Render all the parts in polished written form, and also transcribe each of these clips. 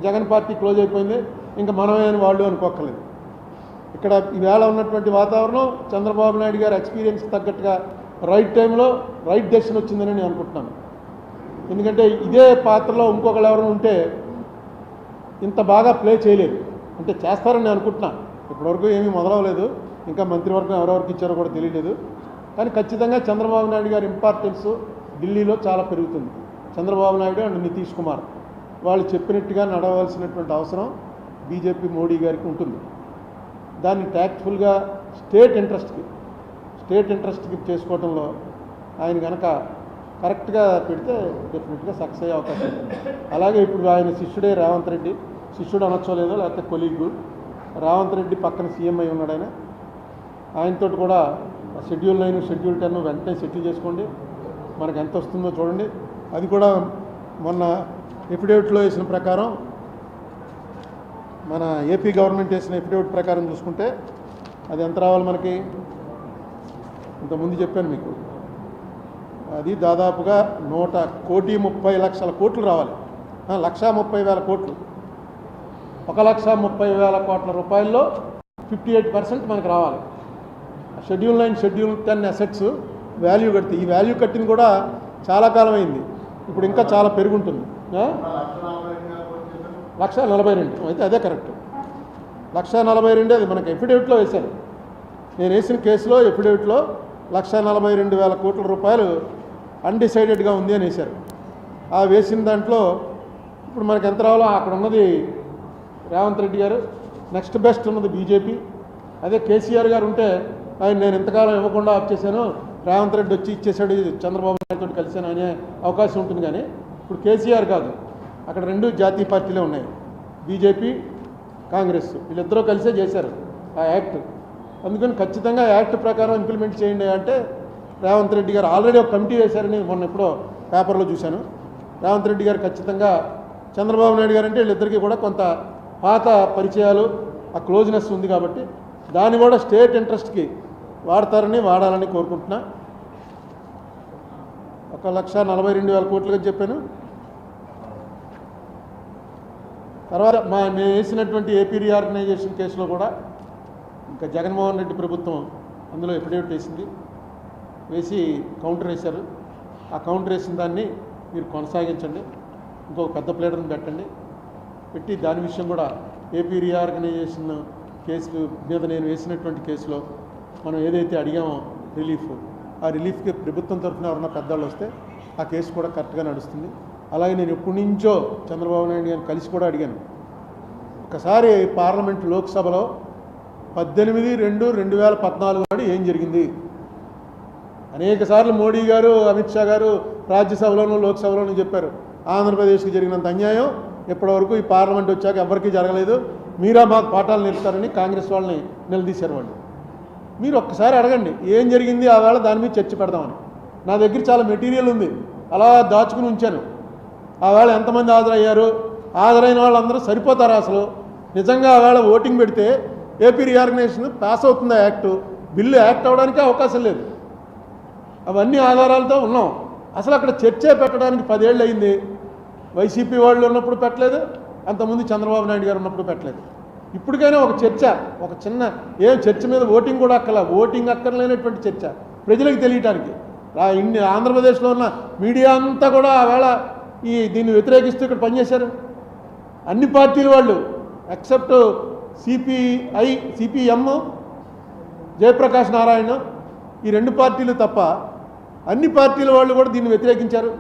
Jagan party close అయిపోయింది, ఇంకా మనమే అని వాళ్ళు అనుకోక్కర్లేదు. ఇక్కడ ఈవేళ ఉన్నటువంటి వాతావరణం చంద్రబాబు నాయుడు గారి ఎక్స్పీరియన్స్కి తగ్గట్టుగా రైట్ టైంలో రైట్ డెసిషన్ వచ్చిందని నేను అనుకుంటున్నాను. ఎందుకంటే ఇదే పాత్రలో ఇంకొకళ్ళు ఎవరైనా ఉంటే ఇంత బాగా ప్లే చేయలేదు. అంటే చేస్తారని నేను అనుకుంటున్నాను. ఇప్పటివరకు ఏమీ మొదలవలేదు, ఇంకా మంత్రివర్గం ఎవరెవరికి ఇచ్చారో కూడా తెలియలేదు. కానీ ఖచ్చితంగా చంద్రబాబు నాయుడు గారి ఇంపార్టెన్స్ ఢిల్లీలో చాలా పెరుగుతుంది. చంద్రబాబు నాయుడు అండ్ నితీష్ కుమార్ వాళ్ళు చెప్పినట్టుగా నడవలసినటువంటి అవసరం బీజేపీ మోడీ గారికి ఉంటుంది. దాన్ని ట్యాక్ట్ఫుల్గా స్టేట్ ఇంట్రెస్ట్కి చేసుకోవడంలో ఆయన కనుక కరెక్ట్గా పెడితే డెఫినెట్గా సక్సెస్ అయ్యే అవకాశం ఉంటుంది. అలాగే ఇప్పుడు ఆయన శిష్యుడే రేవంత్ రెడ్డి, శిష్యుడు అనొచ్చలేదో లేకపోతే కొలీగ్ రేవంత్ రెడ్డి పక్కన సీఎం అయి ఉన్నాడు. ఆయనతో కూడా షెడ్యూల్ 9 షెడ్యూల్ 10 వెంటనే సెటిల్ చేసుకోండి, మనకు ఎంత వస్తుందో చూడండి. అది కూడా మొన్న ఎఫిడేవిట్లో వేసిన ప్రకారం, మన ఏపీ గవర్నమెంట్ వేసిన ఎఫిడేవిట్ ప్రకారం చూసుకుంటే అది ఎంత రావాలి మనకి, ఇంతకుముందు చెప్పాను మీకు, అది దాదాపుగా 1,30,00,000 కోట్లు రావాలి. 1,30,000 కోట్లు, 1,30,000 కోట్ల రూపాయల్లో 58% మనకు రావాలి. షెడ్యూల్ 9 షెడ్యూల్ 10 అసెట్స్ వాల్యూ కడితే, ఈ వాల్యూ కట్టిన కూడా చాలా కాలం అయింది, ఇప్పుడు ఇంకా చాలా పెరుగుంటుంది. 1,42,000 అయితే అదే కరెక్ట్. 1,42,000 అది మనకు ఎఫిడేవిట్లో వేశారు. నేను వేసిన కేసులో ఎఫిడేవిట్లో 1,42,000 కోట్ల రూపాయలు అన్డిసైడెడ్గా ఉంది అని వేశారు. ఆ వేసిన దాంట్లో ఇప్పుడు మనకు ఎంత రావాలో అక్కడ ఉన్నది రేవంత్ రెడ్డి గారు, నెక్స్ట్ బెస్ట్ ఉన్నది బీజేపీ. అదే కేసీఆర్ గారు ఉంటే ఆయన నేను ఇంతకాలం ఇవ్వకుండా ఆప్ చేశాను, రేవంత్ రెడ్డి వచ్చి ఇచ్చేసాడు, చంద్రబాబు నాయుడుతో కలిశాను అనే అవకాశం ఉంటుంది. కానీ ఇప్పుడు కేసీఆర్ కాదు, అక్కడ 2 జాతీయ పార్టీలే ఉన్నాయి, బీజేపీ కాంగ్రెస్, వీళ్ళిద్దరూ కలిసే చేశారు ఆ యాక్ట్. అందుకని ఖచ్చితంగా యాక్ట్ ప్రకారం ఇంప్లిమెంట్ చేయండి అంటే రేవంత్ రెడ్డి గారు ఆల్రెడీ ఒక కమిటీ వేశారని మొన్న ఎప్పుడో పేపర్లో చూశాను. రేవంత్ రెడ్డి గారు ఖచ్చితంగా చంద్రబాబు నాయుడు గారు అంటే వీళ్ళిద్దరికీ కూడా కొంత పాత పరిచయాలు, ఆ క్లోజ్నెస్ ఉంది కాబట్టి దాన్ని కూడా స్టేట్ ఇంట్రెస్ట్కి వాడాలని కోరుకుంటున్నా. 1,42,000 కోట్లుగా చెప్పాను. తర్వాత మేము వేసినటువంటి ఏపీ రీఆర్గనైజేషన్ కేసులో కూడా ఇంకా జగన్మోహన్ రెడ్డి ప్రభుత్వం అందులో ఎఫిడేవిట్ వేసింది, వేసి కౌంటర్ వేశారు. ఆ కౌంటర్ వేసిన దాన్ని మీరు కొనసాగించండి, ఇంకొక పెద్ద ప్లేటర్ని పెట్టండి, పెట్టి దాని విషయం కూడా ఏపీ రీఆర్గనైజేషన్ కేసు మీద నేను వేసినటువంటి కేసులో మనం ఏదైతే అడిగామో రిలీఫ్, ఆ రిలీఫ్కి ప్రభుత్వం తరఫున ఎవరన్నా పెద్దవాళ్ళు వస్తే ఆ కేసు కూడా కరెక్ట్గా నడుస్తుంది. అలాగే నేను ఎప్పటి నుంచో చంద్రబాబు నాయుడు గారిని కలిసి కూడా అడిగాను. ఒకసారి పార్లమెంట్ లోక్సభలో 18/2/2014 నాడు ఏం జరిగింది, అనేక సార్లు మోడీ గారు అమిత్ షా గారు రాజ్యసభలోనూ లోక్సభలోనూ చెప్పారు, ఆంధ్రప్రదేశ్కి జరిగినంత అన్యాయం ఇప్పటివరకు ఈ పార్లమెంట్ వచ్చాక ఎవరికీ జరగలేదు, మీరా మాకు పాఠాలు నేర్పుతారని కాంగ్రెస్ వాళ్ళని నిలదీశారు. వాళ్ళు మీరు ఒక్కసారి అడగండి ఏం జరిగింది ఆ వేళ, దాని మీద చర్చ పెడదామని. నా దగ్గర చాలా మెటీరియల్ ఉంది, అలా దాచుకుని ఉంచాను. ఆ వేళ ఎంతమంది హాజరయ్యారు, హాజరైన వాళ్ళందరూ సరిపోతారా అసలు, నిజంగా ఆ వేళ ఓటింగ్ పెడితే ఏపీ రీఆర్గనైజేషన్ పాస్ అవుతుందా యాక్టు, బిల్లు యాక్ట్ అవ్వడానికి అవకాశం లేదు. అవన్నీ ఆధారాలతో ఉన్నాం. అసలు అక్కడ చర్చే పెట్టడానికి 10 ఏళ్ళు అయింది. వైసీపీ వాళ్ళు ఉన్నప్పుడు పెట్టలేదు, అంతకుముందు చంద్రబాబు నాయుడు గారు ఉన్నప్పుడు పెట్టలేదు. ఇప్పటికైనా ఒక చర్చ, ఒక చిన్న చర్చ మీద ఓటింగ్ కూడా ఓటింగ్ అక్కర్లేనటువంటి చర్చ ప్రజలకు తెలియటానికి. ఆంధ్రప్రదేశ్లో ఉన్న మీడియా అంతా కూడా ఆవేళ దీన్ని వ్యతిరేకిస్తూ ఇక్కడ పనిచేశారు. అన్ని పార్టీల వాళ్ళు ఎక్సెప్ట్ సిపిఎం, జయప్రకాష్ నారాయణ, ఈ 2 పార్టీలు తప్ప అన్ని పార్టీల వాళ్ళు కూడా దీన్ని వ్యతిరేకించారు.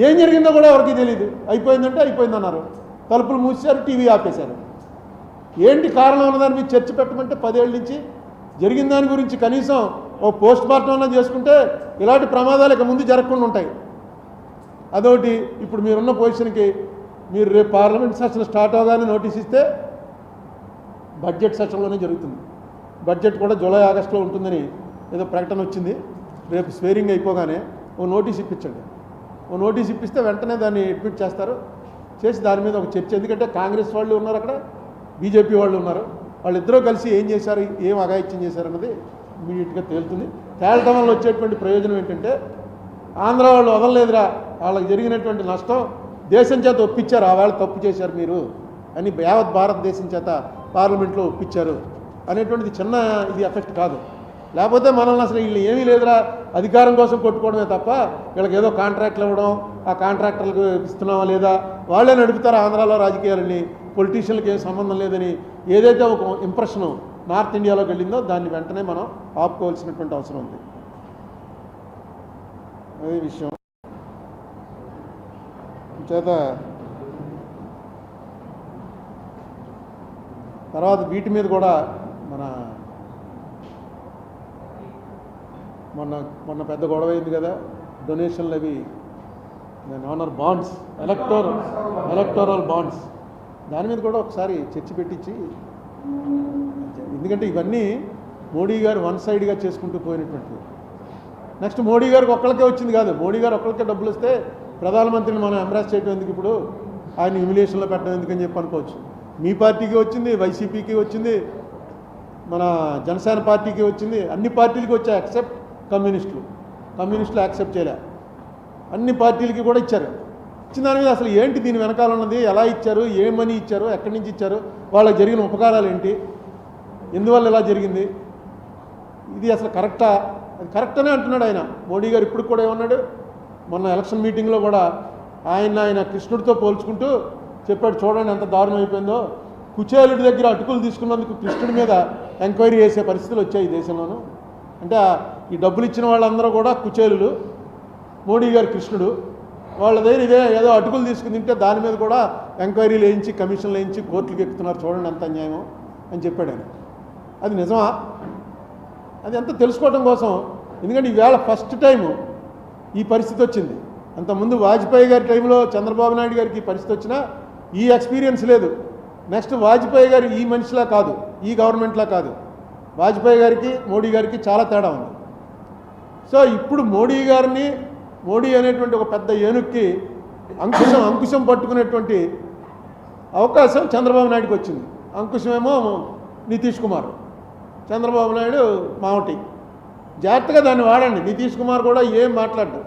ఏం జరిగిందో కూడా ఎవరికి తెలియదు. అయిపోయిందంటే అయిపోయిందన్నారు, తలుపులు మూసేశారు, టీవీ ఆపేశారు. ఏంటి కారణం ఉన్నదాని మీద చర్చ పెట్టమంటే 10 ఏళ్ళ నుంచి జరిగిన దాని గురించి కనీసం ఓ పోస్ట్ మార్టం అన్నా చేసుకుంటే ఇలాంటి ప్రమాదాలు ఇక ముందు జరగకుండా ఉంటాయి. అదొకటి. ఇప్పుడు మీరున్న పొజిషన్కి మీరు రేపు పార్లమెంట్ సెషన్ స్టార్ట్ అవగానే నోటీస్ ఇస్తే బడ్జెట్ సెషన్లోనే జరుగుతుంది. బడ్జెట్ కూడా జూలై ఆగస్టులో ఉంటుందని ఏదో ప్రకటన వచ్చింది. రేపు స్వేరింగ్ అయిపోగానే ఓ నోటీస్ ఇప్పించండి. ఓ నోటీస్ ఇప్పిస్తే వెంటనే దాన్ని అడ్మిట్ చేస్తారు, చేసి దాని మీద ఒక చర్చ. ఎందుకంటే కాంగ్రెస్ వాళ్ళు ఉన్నారు అక్కడ, బీజేపీ వాళ్ళు ఉన్నారు, వాళ్ళిద్దరూ కలిసి ఏం చేశారు, ఏం అఘాయిత్యం చేశారన్నది ఇమీడియట్గా తేలుతుంది. తేలటం వల్ల వచ్చేటువంటి ప్రయోజనం ఏంటంటే ఆంధ్ర వాళ్ళు వదలలేదురా, వాళ్ళకి జరిగినటువంటి నష్టం దేశం చేత ఒప్పించారు, ఆ వేళ తప్పు చేశారు మీరు అని యావత్ భారతదేశం చేత పార్లమెంట్లో ఒప్పించారు అనేటువంటిది చిన్న ఇది ఎఫెక్ట్ కాదు. లేకపోతే మనల్ని అసలు వీళ్ళు ఏమీ లేదురా అధికారం కోసం కొట్టుకోవడమే తప్ప వీళ్ళకి ఏదో కాంట్రాక్ట్లు ఇవ్వడం, ఆ కాంట్రాక్టర్లకు ఇస్తున్నామా లేదా, వాళ్ళే నడుపుతారు ఆంధ్రాలో రాజకీయాలని, పొలిటీషియన్లకు ఏం సంబంధం లేదని ఏదైతే ఒక ఇంప్రెషను నార్త్ ఇండియాలోకి వెళ్ళిందో దాన్ని వెంటనే మనం ఆపుకోవాల్సినటువంటి అవసరం ఉంది. అదే విషయం చేత తర్వాత వీటి మీద కూడా మొన్న పెద్ద గొడవ అయింది కదా, డొనేషన్లు అవి ఆనర్ బాండ్స్, ఎలక్టోరల్ బాండ్స్, దాని మీద కూడా ఒకసారి చర్చ పెట్టించి, ఎందుకంటే ఇవన్నీ మోడీ గారు వన్ సైడ్గా చేసుకుంటూ పోయినటువంటివి. నెక్స్ట్ మోడీ గారికి ఒక్కరికే వచ్చింది కాదు, మోడీ గారు ఒక్కరికే డబ్బులు వస్తే ప్రధానమంత్రిని మనం ఎంబ్రాస్ చేయడం ఎందుకు, ఇప్పుడు ఆయన హ్యూమిలియేషన్లో పెట్టడం ఎందుకని చెప్పి అనుకోవచ్చు. మీ పార్టీకి వచ్చింది, వైసీపీకి వచ్చింది, మన జనసేన పార్టీకి వచ్చింది, అన్ని పార్టీలకి వచ్చాయి ఎక్సెప్ట్ కమ్యూనిస్టులు యాక్సెప్ట్ చేయలే. అన్ని పార్టీలకి కూడా ఇచ్చారు. ఇచ్చిన దాని మీద అసలు ఏంటి దీని వెనకాల ఉన్నది, ఎలా ఇచ్చారు, ఏ మనీ ఇచ్చారు, ఎక్కడి నుంచి ఇచ్చారు, వాళ్ళకి జరిగిన ఉపకారాలు ఏంటి, ఎందువల్ల ఇలా జరిగింది, ఇది అసలు కరెక్టా, అది కరెక్ట్ అనే అంటున్నాడు ఆయన. మోడీ గారు ఇప్పుడు కూడా ఏమన్నాడు, మొన్న ఎలక్షన్ మీటింగ్లో కూడా ఆయన కృష్ణుడితో పోల్చుకుంటూ చెప్పాడు, చూడండి ఎంత దారుణం అయిపోయిందో, కుచేలుడి దగ్గర అటుకులు తీసుకున్నందుకు కృష్ణుడి మీద ఎంక్వైరీ చేసే పరిస్థితులు వచ్చాయి ఈ దేశంలోనూ. అంటే ఈ డబ్బులు ఇచ్చిన వాళ్ళందరూ కూడా కుచేలులు, మోడీ గారు కృష్ణుడు, వాళ్ళ దగ్గర ఇదే ఏదో అటుకులు తీసుకుని తింటే దాని మీద కూడా ఎంక్వైరీలు వేయించి కమిషన్లు వేయించి కోర్టులకు ఎక్కుతున్నారు, చూడండి ఎంత అన్యాయం అని చెప్పాడు ఆయన. అది నిజమా? అది అంతా తెలుసుకోవడం కోసం, ఎందుకంటే ఈవేళ ఫస్ట్ టైము ఈ పరిస్థితి వచ్చింది. అంతకుముందు వాజ్పేయి గారి టైంలో చంద్రబాబు నాయుడు గారికి ఈ పరిస్థితి వచ్చినా ఈ ఎక్స్పీరియన్స్ లేదు. నెక్స్ట్ వాజ్పేయి గారు ఈ మనిషిలా కాదు, ఈ గవర్నమెంట్లా కాదు, వాజ్పేయి గారికి మోడీ గారికి చాలా తేడా ఉంది. సో ఇప్పుడు మోడీ అనేటువంటి ఒక పెద్ద ఏనుక్కి అంకుశం పట్టుకునేటువంటి అవకాశం చంద్రబాబు నాయుడుకి వచ్చింది. అంకుశమేమో నితీష్ కుమార్, చంద్రబాబు నాయుడు మావటి. జాగ్రత్తగా దాన్ని వాడండి. నితీష్ కుమార్ కూడా ఏం మాట్లాడ్డు.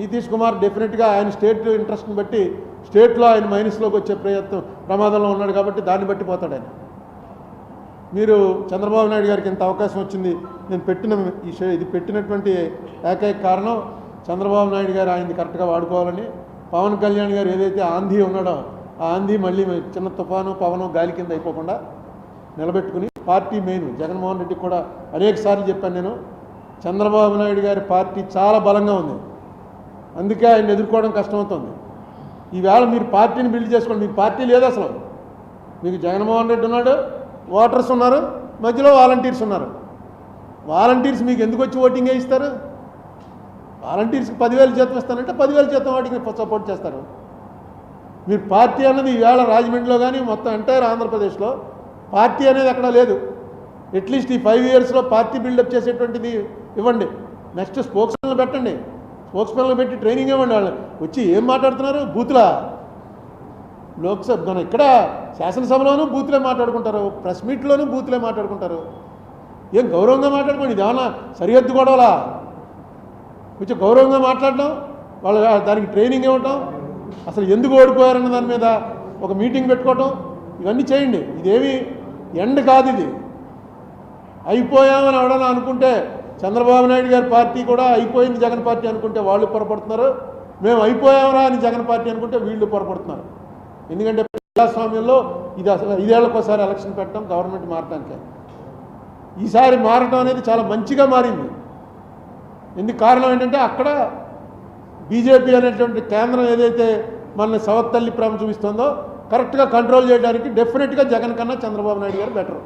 నితీష్ కుమార్ డెఫినెట్గా ఆయన స్టేట్ ఇంట్రెస్ట్ని బట్టి స్టేట్లో ఆయన మైనస్లోకి వచ్చే ప్రమాదంలో ఉన్నాడు కాబట్టి దాన్ని బట్టి పోతాడు ఆయన. మీరు చంద్రబాబు నాయుడు గారికి ఇంత అవకాశం వచ్చింది, నేను ఇది పెట్టినటువంటి ఏకైక కారణం చంద్రబాబు నాయుడు గారు ఆయనది కరెక్ట్గా వాడుకోవాలని. పవన్ కళ్యాణ్ గారు ఏదైతే ఆంధీ ఉన్నాడో ఆ ఆంధీ మళ్ళీ చిన్న తుఫాను పవను గాలి కింద అయిపోకుండా నిలబెట్టుకుని పార్టీ మెయిన్ జగన్మోహన్ రెడ్డికి కూడా అనేక సార్లు చెప్పాను నేను, చంద్రబాబు నాయుడు గారి పార్టీ చాలా బలంగా ఉంది, అందుకే ఆయన ఎదుర్కోవడం కష్టమవుతుంది. ఈవేళ మీరు పార్టీని బిల్డ్ చేసుకోండి. మీకు పార్టీ లేదు అసలు. మీకు జగన్మోహన్ రెడ్డి ఉన్నాడు, ఓటర్స్ ఉన్నారు, మధ్యలో వాలంటీర్స్ ఉన్నారు. వాలంటీర్స్ మీకు ఎందుకు వచ్చి ఓటింగ్ వేయిస్తారు? వాలంటీర్స్కి 10,000 జీతం ఇస్తానంటే 10,000 జీతం వాటికి సపోర్ట్ చేస్తారు. మీరు పార్టీ అన్నది ఈవేళ రాజమండ్రిలో కానీ మొత్తం ఎంటైర్ ఆంధ్రప్రదేశ్లో పార్టీ అనేది అక్కడ లేదు. అట్లీస్ట్ ఈ 5 ఇయర్స్లో పార్టీ బిల్డప్ చేసేటువంటిది ఇవ్వండి. నెక్స్ట్ స్పోక్స్మెన్లు పెట్టండి, స్పోక్స్మెన్లు పెట్టి ట్రైనింగ్ ఇవ్వండి. వాళ్ళు వచ్చి ఏం మాట్లాడుతున్నారు, బూతులా? లోక్సభ మన ఇక్కడ శాసనసభలోనూ బూతులే మాట్లాడుకుంటారు, ప్రెస్ మీట్లోనూ బూతులే మాట్లాడుకుంటారు. ఏం గౌరవంగా మాట్లాడుకోండి. ఇది ఏమన్నా సరిహద్దు గొడవలా? కొంచెం గౌరవంగా మాట్లాడడం, వాళ్ళు దానికి ట్రైనింగ్ ఇవ్వటం, అసలు ఎందుకు ఓడిపోయారన్న దాని మీద ఒక మీటింగ్ పెట్టుకోవటం, ఇవన్నీ చేయండి. ఇదేమి ఎండ్ కాదు, ఇది అయిపోయామని ఎవడన్నా అనుకుంటే, చంద్రబాబు నాయుడు గారి పార్టీ కూడా అయిపోయింది జగన్ పార్టీ అనుకుంటే వాళ్ళు పొరపడుతున్నారు, మేము అయిపోయామరా అని జగన్ పార్టీ అనుకుంటే వీళ్ళు పొరపడుతున్నారు. ఎందుకంటే ప్రజాస్వామ్యంలో ఇది అసలు 5 ఏళ్లకోసారి ఎలక్షన్ పెట్టడం గవర్నమెంట్ మారటానికే. ఈసారి మారటం అనేది చాలా మంచిగా మారింది. ఎందుకు కారణం ఏంటంటే అక్కడ బీజేపీ అనేటువంటి కేంద్రం ఏదైతే మన సవత్తల్లి ప్రేమ చూపిస్తుందో కరెక్ట్గా కంట్రోల్ చేయడానికి డెఫినెట్గా జగన్ కన్నా చంద్రబాబు నాయుడు గారు బెటర్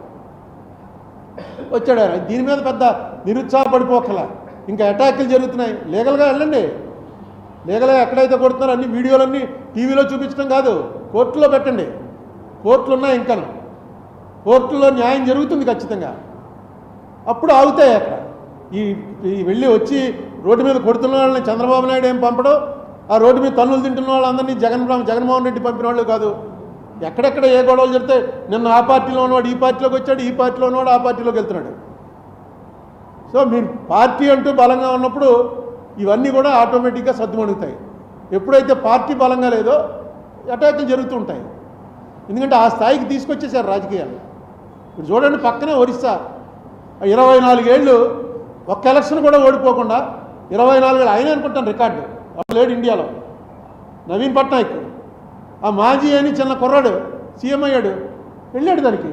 వచ్చాడు. దీని మీద పెద్ద నిరుత్సాహపడిపోకలా. ఇంకా అటాకులు జరుగుతున్నాయి, లీగల్గా వెళ్ళండి. లీగల్గా ఎక్కడైతే కొడుతున్నారో అన్ని వీడియోలన్నీ టీవీలో చూపించడం కాదు, కోర్టులో పెట్టండి. కోర్టులు ఉన్నాయి, ఇంకా కోర్టులో న్యాయం జరుగుతుంది ఖచ్చితంగా. అప్పుడు ఆగుతాయి అక్కడ. ఈ వెళ్ళి వచ్చి రోడ్డు మీద కొడుతున్న వాళ్ళని చంద్రబాబు నాయుడు ఏం పంపడం, ఆ రోడ్డు మీద తన్నులు తింటున్న వాళ్ళందరినీ జగన్మోహన్ రెడ్డి పంపిన వాళ్ళు కాదు. ఎక్కడెక్కడ ఏ గొడవలు జరిగితే నిన్న ఆ పార్టీలో ఉన్నవాడు ఈ పార్టీలోకి వచ్చాడు, ఈ పార్టీలో ఉన్నవాడు ఆ పార్టీలోకి వెళ్తున్నాడు. సో మీరు పార్టీ అంటూ బలంగా ఉన్నప్పుడు ఇవన్నీ కూడా ఆటోమేటిక్గా సర్దుమణుగుతాయి. ఎప్పుడైతే పార్టీ బలంగా లేదో అటాకులు జరుగుతుంటాయి. ఎందుకంటే ఆ స్థాయికి తీసుకొచ్చేసారు రాజకీయాలు. ఇప్పుడు చూడండి, పక్కనే ఒరిస్సా 24 ఏళ్ళు ఒక్క ఎలక్షన్ కూడా ఓడిపోకుండా 24 ఏళ్ళు ఆయన అనుకుంటాను రికార్డు లేడు ఇండియాలో. నవీన్ పట్నాయక్ ఆ మాజీ అని చిన్న కుర్రాడు సీఎం అయ్యాడు, వెళ్ళాడు దానికి.